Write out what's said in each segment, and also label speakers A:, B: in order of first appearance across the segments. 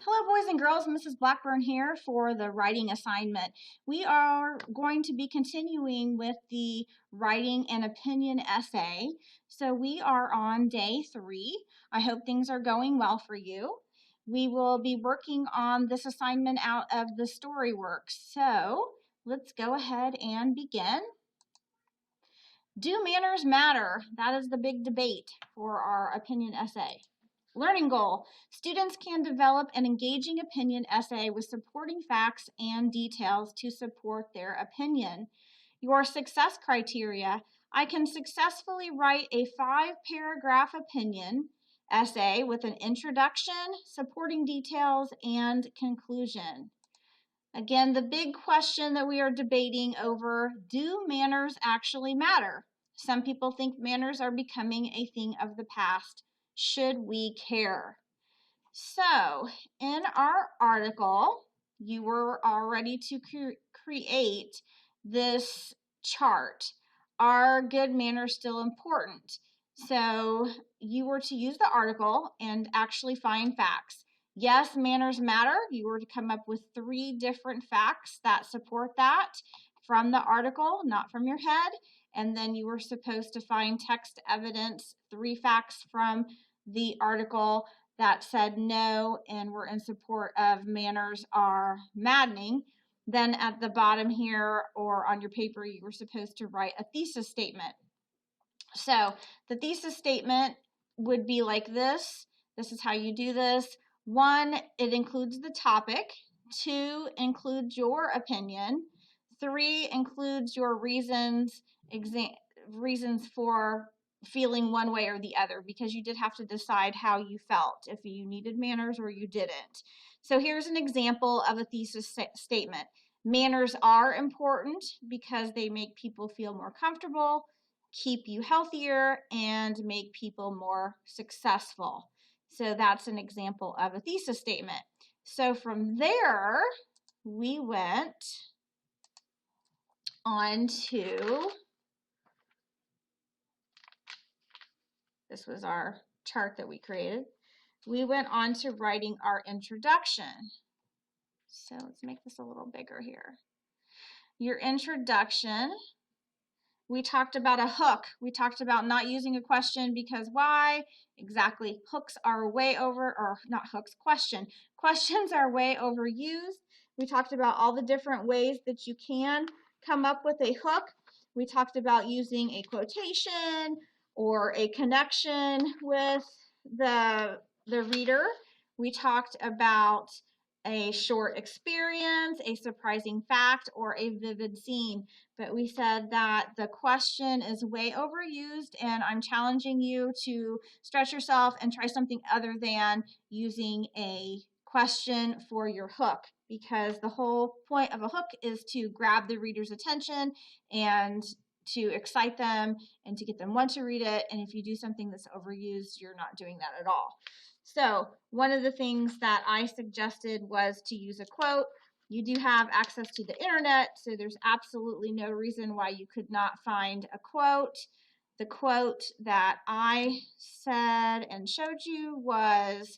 A: Hello, boys and girls. Mrs. Blackburn here for the writing assignment. We are going to be continuing with the writing an opinion essay. So we are on day 3. I hope things are going well for you. We will be working on this assignment out of the Storyworks. So let's go ahead and begin. Do manners matter? That is the big debate for our opinion essay. Learning goal. Students can develop an engaging opinion essay with supporting facts and details to support their opinion. Your success criteria. I can successfully write a 5-paragraph opinion essay with an introduction, supporting details, and conclusion. Again, the big question that we are debating over, do manners actually matter? Some people think manners are becoming a thing of the past. Should we care? So, in our article, you were all ready to create this chart. Are good manners still important? So, you were to use the article and actually find facts. Yes, manners matter. You were to come up with 3 different facts that support that from the article, not from your head. And then you were supposed to find text evidence, 3 facts from the article that said no and were in support of manners are maddening. Then at the bottom here or on your paper, you were supposed to write a thesis statement. So the thesis statement would be like this. This is how you do this. 1, it includes the topic. 2, includes your opinion. 3, includes your reasons for feeling one way or the other, because you did have to decide how you felt, if you needed manners or you didn't. So here's an example of a thesis statement. Manners are important because they make people feel more comfortable, keep you healthier, and make people more successful. So that's an example of a thesis statement. So from there, we went on to, this was our chart that we created. We went on to writing our introduction. So let's make this a little bigger here. Your introduction, we talked about a hook. We talked about not using a question because why? Exactly. Hooks are way over, or not hooks, questions are way overused. We talked about all the different ways that you can come up with a hook. We talked about using a quotation or a connection with the reader. We talked about a short experience, a surprising fact, or a vivid scene. But we said that the question is way overused, and I'm challenging you to stretch yourself and try something other than using a question for your hook, because the whole point of a hook is to grab the reader's attention and to excite them and to get them want to read it. And if you do something that's overused, you're not doing that at all. So one of the things that I suggested was to use a quote. You do have access to the internet, so there's absolutely no reason why you could not find a quote. The quote that I said and showed you was,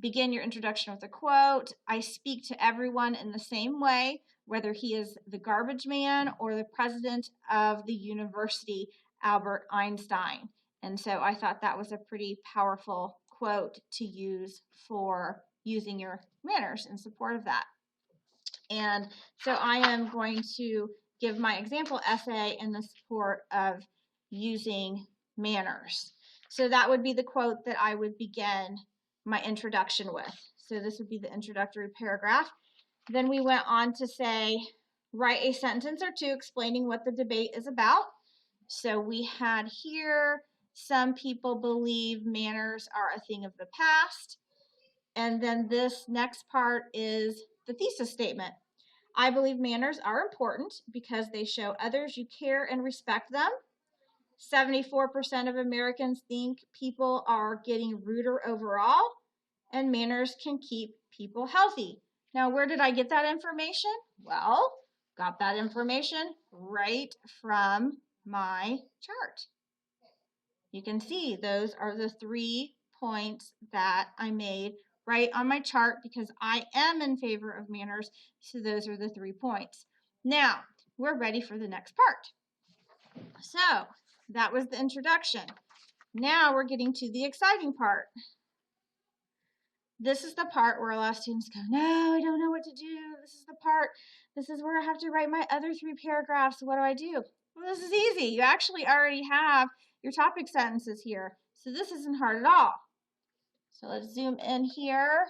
A: begin your introduction with a quote. I speak to everyone in the same way, whether he is the garbage man or the president of the university, Albert Einstein. And so I thought that was a pretty powerful quote to use for using your manners in support of that. And so I am going to give my example essay in the support of using manners. So that would be the quote that I would begin my introduction with. So this would be the introductory paragraph. Then we went on to say, write a sentence or 2 explaining what the debate is about. So we had here, some people believe manners are a thing of the past. And then this next part is the thesis statement. I believe manners are important because they show others you care and respect them. 74% of Americans think people are getting ruder overall, and manners can keep people healthy. Now, where did I get that information? Well, got that information right from my chart. You can see those are the 3 points that I made right, on my chart because I am in favor of manners. So those are the 3 points. Now, we're ready for the next part. So that was the introduction. Now we're getting to the exciting part. This is the part where a lot of students go, no, I don't know what to do. This is where I have to write my other 3 paragraphs. What do I do? Well, this is easy. You actually already have your topic sentences here. So this isn't hard at all. So let's zoom in here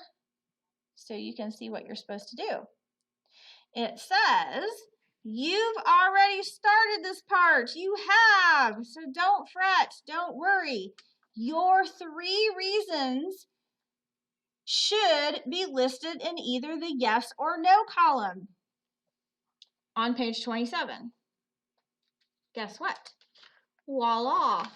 A: so you can see what you're supposed to do. It says, you've already started this part. You have. So don't fret. Don't worry. Your 3 reasons should be listed in either the yes or no column on page 27. Guess what? Voila.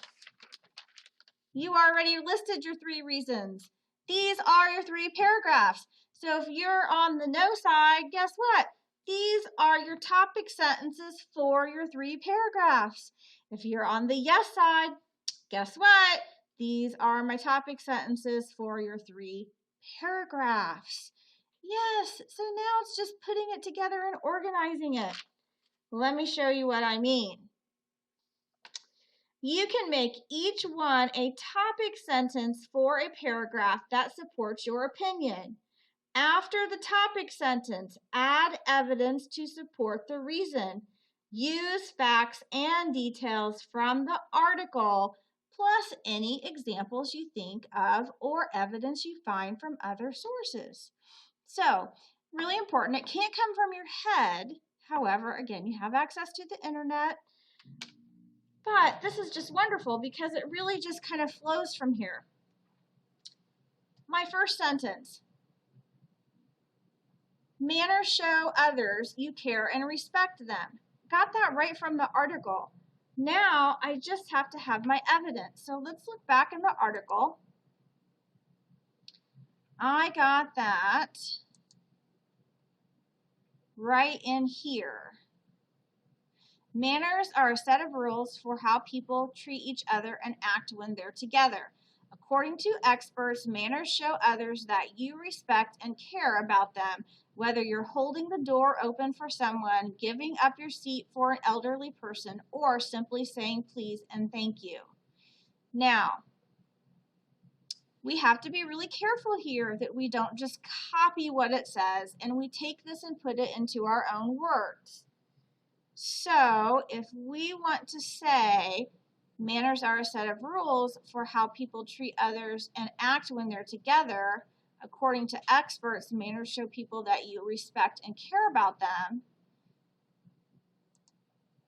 A: You already listed your 3 reasons. These are your 3 paragraphs. So if you're on the no side, guess what? These are your topic sentences for your 3 paragraphs. If you're on the yes side, guess what? These are my topic sentences for your 3 paragraphs. Yes, so now it's just putting it together and organizing it. Let me show you what I mean. You can make each one a topic sentence for a paragraph that supports your opinion. After the topic sentence, add evidence to support the reason. Use facts and details from the article, plus any examples you think of or evidence you find from other sources. So, really important. It can't come from your head. However, again, you have access to the internet. But this is just wonderful because it really just kind of flows from here. My first sentence. Manners show others you care and respect them. Got that right from the article. Now I just have to have my evidence. So let's look back in the article. I got that right in here. Manners are a set of rules for how people treat each other and act when they're together. According to experts, manners show others that you respect and care about them, whether you're holding the door open for someone, giving up your seat for an elderly person, or simply saying please and thank you. Now, we have to be really careful here that we don't just copy what it says and we take this and put it into our own words. So if we want to say manners are a set of rules for how people treat others and act when they're together, according to experts, manners show people that you respect and care about them.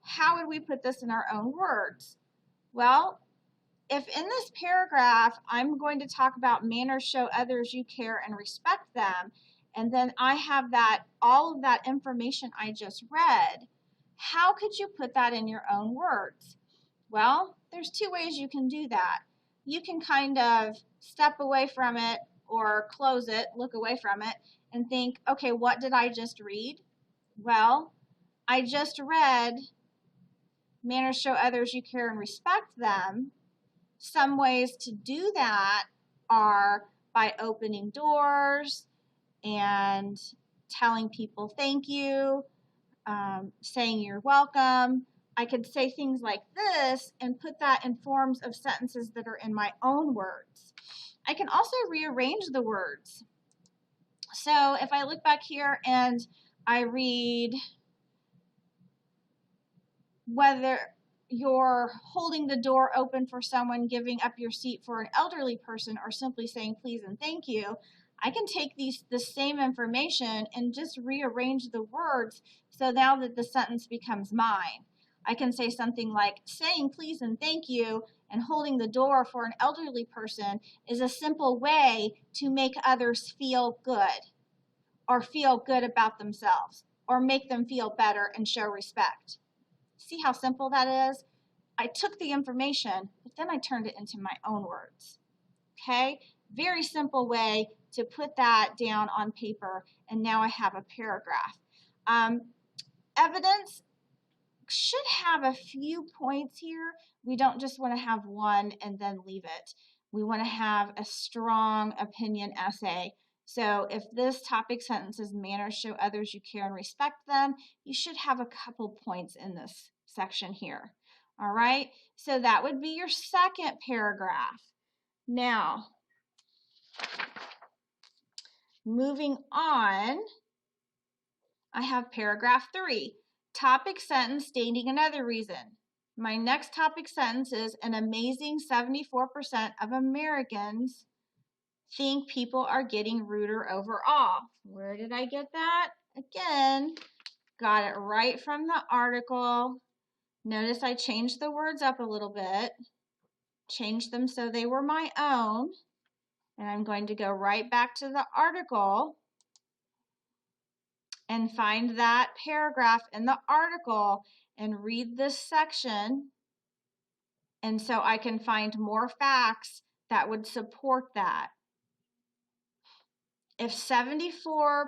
A: How would we put this in our own words? Well, if in this paragraph I'm going to talk about manners show others you care and respect them, and then I have that all of that information I just read, how could you put that in your own words? Well, there's 2 ways you can do that. You can kind of step away from it or close it, look away from it, and think, okay, what did I just read? Well, I just read manners show others you care and respect them. Some ways to do that are by opening doors and telling people thank you, saying you're welcome. I could say things like this and put that in forms of sentences that are in my own words. I can also rearrange the words. So if I look back here and I read, whether you're holding the door open for someone, giving up your seat for an elderly person, or simply saying please and thank you, I can take the same information and just rearrange the words so now that the sentence becomes mine. I can say something like, saying please and thank you and holding the door for an elderly person is a simple way to make others feel good, or feel good about themselves, or make them feel better and show respect. See how simple that is? I took the information, but then I turned it into my own words. Okay? Very simple way to put that down on paper, and now I have a paragraph. Evidence should have a few points here. We don't just want to have one and then leave it. We want to have a strong opinion essay So if this topic sentence is manners show others you care and respect them, you should have a couple points in this section here. All right, so that would be your second paragraph. Now, moving on, I have paragraph 3, topic sentence stating another reason. My next topic sentence is an amazing 74% of Americans think people are getting ruder overall. Where did I get that? Again, got it right from the article. Notice I changed the words up a little bit, changed them so they were my own, and I'm going to go right back to the article and find that paragraph in the article and read this section, and so I can find more facts that would support that. If 74%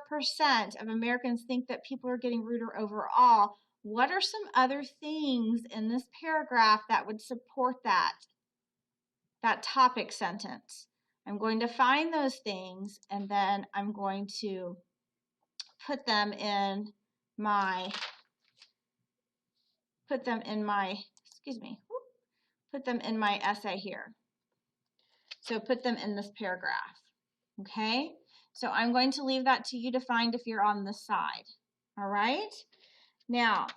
A: of Americans think that people are getting ruder overall, what are some other things in this paragraph that would support that topic sentence? I'm going to find those things, and then I'm going to put them in my essay here. So put them in this paragraph. Okay? So I'm going to leave that to you to find if you're on this side. All right? Now,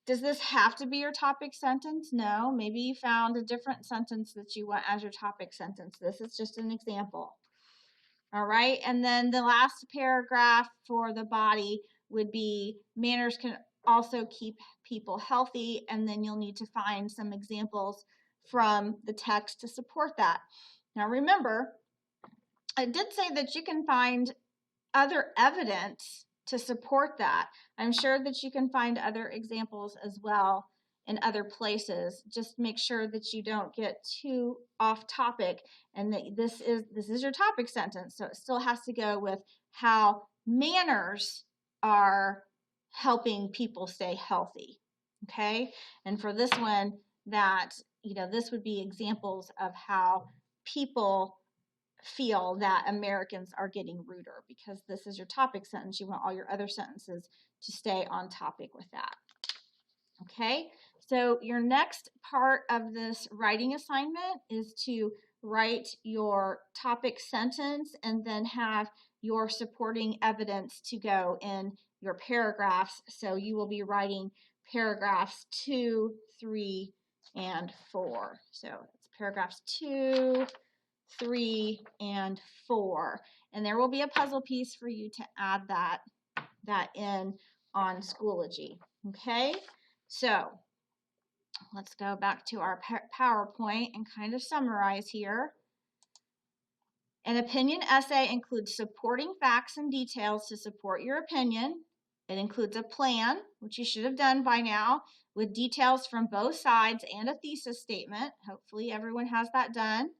A: does this have to be your topic sentence? No. Maybe you found a different sentence that you want as your topic sentence. This is just an example. All right? And then the last paragraph for the body would be manners can also keep people healthy, and then you'll need to find some examples from the text to support that. Now remember, I did say that you can find other evidence to support that. I'm sure that you can find other examples as well in other places. Just make sure that you don't get too off topic and that this is your topic sentence. So it still has to go with how manners are helping people stay healthy. Okay? And for this one, this would be examples of how people feel that Americans are getting ruder, because this is your topic sentence. You want all your other sentences to stay on topic with that. Okay, so your next part of this writing assignment is to write your topic sentence and then have your supporting evidence to go in your paragraphs. So you will be writing paragraphs 2, 3, and 4. So it's paragraphs 2, 3, and 4. And there will be a puzzle piece for you to add that in on Schoology. Okay, so let's go back to our PowerPoint and kind of summarize here. An opinion essay includes supporting facts and details to support your opinion. It includes a plan, which you should have done by now, with details from both sides and a thesis statement. Hopefully everyone has that done.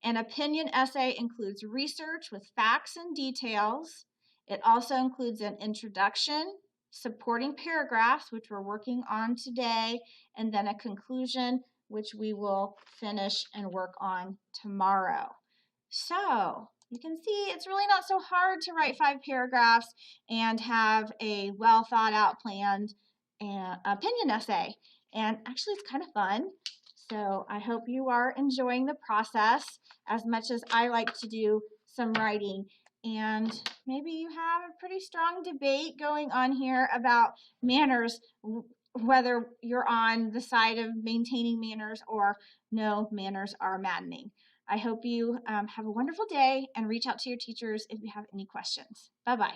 A: An opinion essay includes research with facts and details. It also includes an introduction, supporting paragraphs, which we're working on today, and then a conclusion, which we will finish and work on tomorrow. So you can see it's really not so hard to write 5 paragraphs and have a well thought out planned opinion essay. And actually it's kind of fun. So I hope you are enjoying the process as much as I like to do some writing. And maybe you have a pretty strong debate going on here about manners, whether you're on the side of maintaining manners or no, manners are maddening. I hope you have a wonderful day and reach out to your teachers if you have any questions. Bye-bye.